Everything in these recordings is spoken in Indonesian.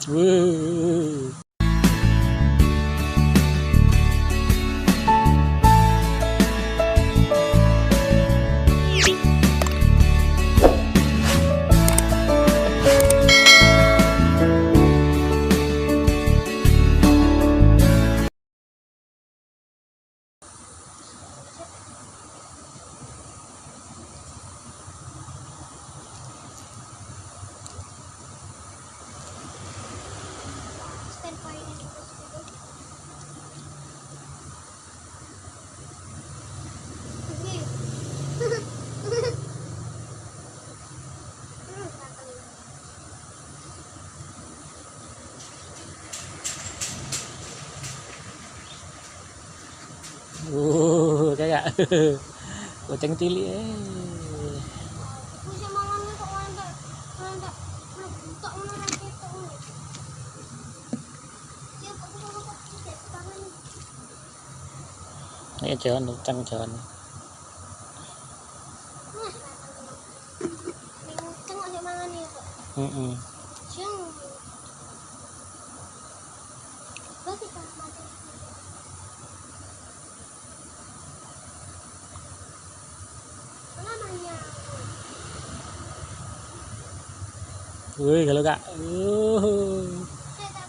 Wuh. Kayak kucing cilik Ini John, utang John. Wih, kalau kak,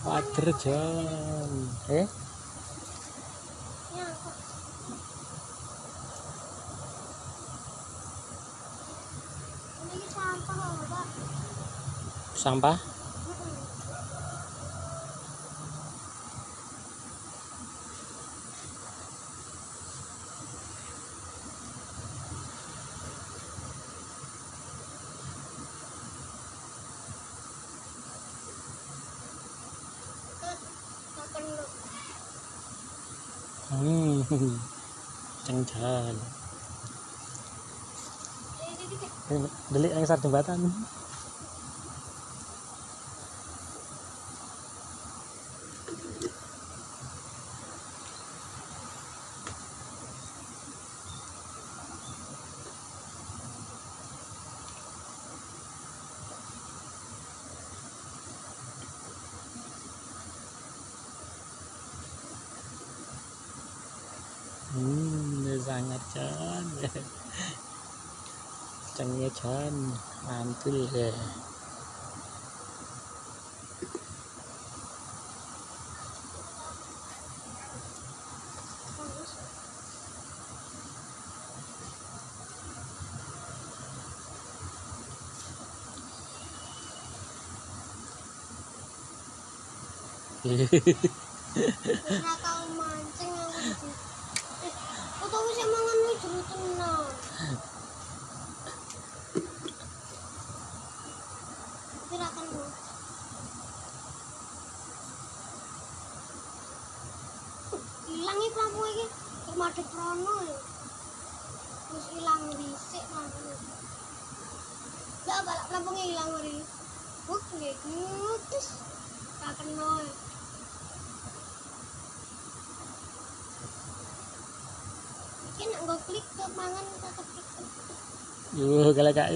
water John, sampah. Cengjan. Delik yang satu jembatan. Sangat John. Cengnya John mantul ya. Ora tau mancing aku. Kok tau wis mangan wis jero tenan. Gerakan lu. Hilang iki lampu iki. Madhep rono ya. Wis ilang dhisik lampu. Lah balak lampunya ilang mari. Wuk nggih ngutus. Tak kena. Iki nek nggo klik ke mangan tetep klik. Kalau kak,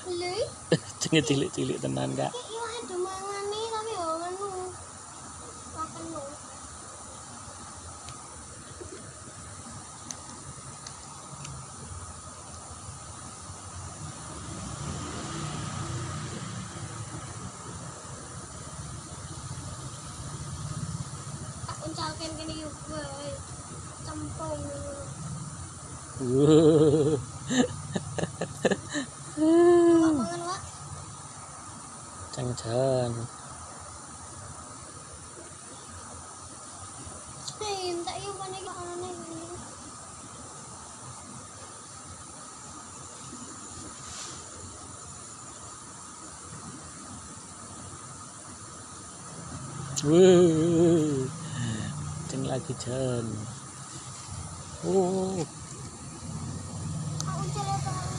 Lho. cengnya cilik-cilik tenan kak. Iki yo ada mangane tapi yo ngono. Tak kena. Uncalkan kene yo wae. Cempong. Mangan Wak. Cengjan. Tak yo pane kok anane ngene. Ceng lagi John. Aku jelek banget.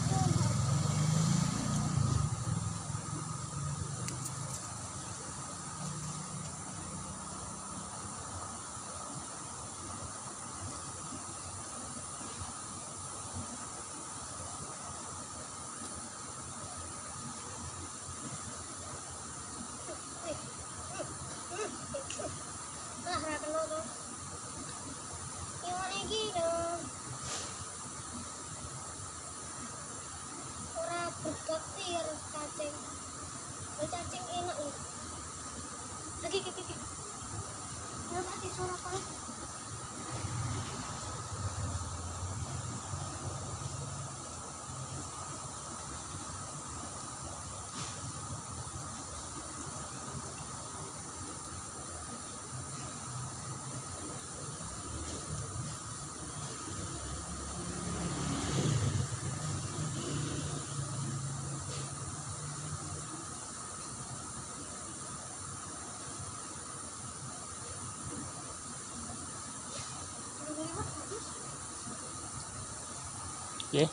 Ya.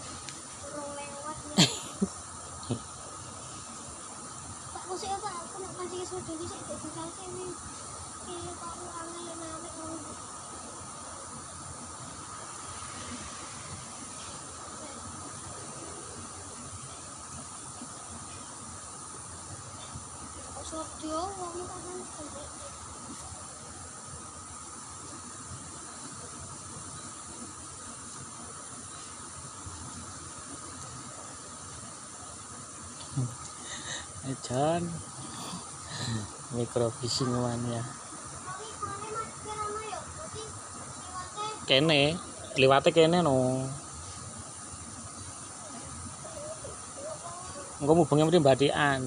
Kurang lewat nih. Pak kusik Pak, aku nak mancing sudah di sini di kaki ini. Ini Pak aku angel narik ngomong. Kok sudah kamu kan sampai. Jon microfishing mania kene liwate kene no engko mubenge mesti mbadikan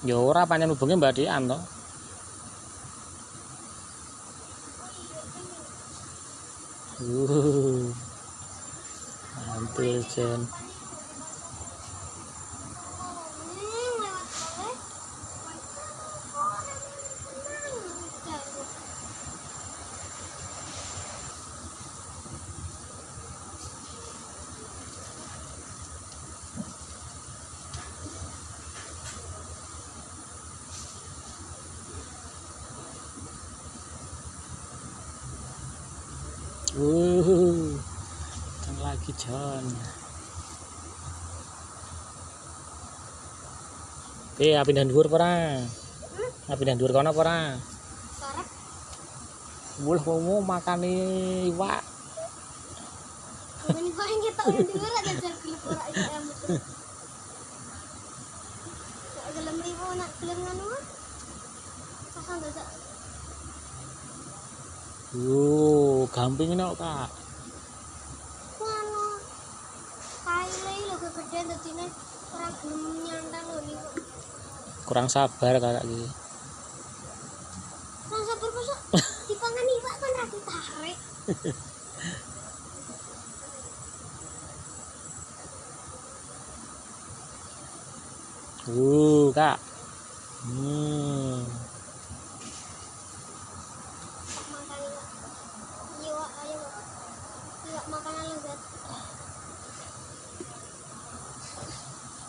ya ora pancen mubenge mbadikan to mantul Jon. Datang lagi Jon. Pindah dhuwur apa ora? Pindah dhuwur kono apa ora? Sarap. Wul kamu makan iwak. Ini kok yang kita udah dengar aja jar gelap ora iki amat. Gak gelem ribu nak gelem nganu mah. Pasang gak. Gamping ini Kak. Nganu. Kaile lho kegedean dadine ora gelem nyandang lho niku. Kurang sabar Kakak iki. Kurang sabar masa dipangan iwak kan ra ditarik. Kak. Makan iwak. Iwak ayo. Iwak makanan lezat.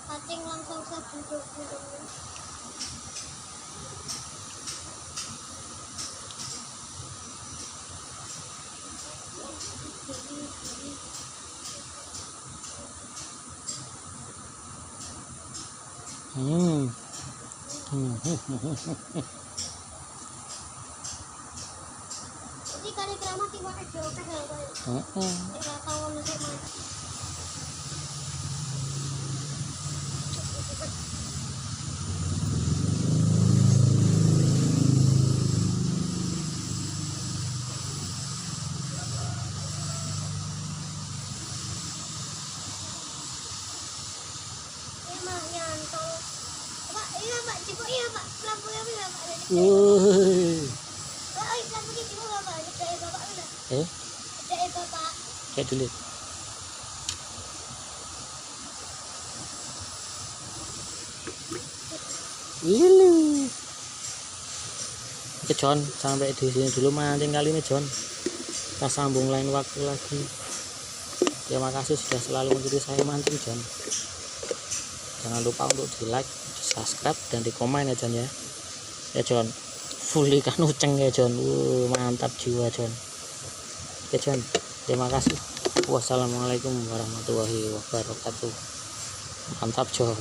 Cacing langsung sebuduk-buduk. Jadi kali keramat iwak aja oke lho koyo. Ora tau nusuk mas. Mah nyantol. Pak, iya Pak, cukup iya Pak. Lampunya bisa Pak. Pak, lampunya cukup Pak. Ada Bapak bisa. Ada Bapak. Kayak dulu. Ini. Oke Jon, sampai di sini dulu mancing kali ini Jon. Kita sambung lain waktu lagi. Terima kasih sudah selalu mengikuti saya mancing Jon. Jangan lupa untuk di like, di subscribe, dan di komen ya Jon ya. Ya Jon, full ikan uceng ya Jon. Mantap jiwa Jon. Oke Jon, terima kasih. Wassalamualaikum warahmatullahi wabarakatuh. Mantap Jon.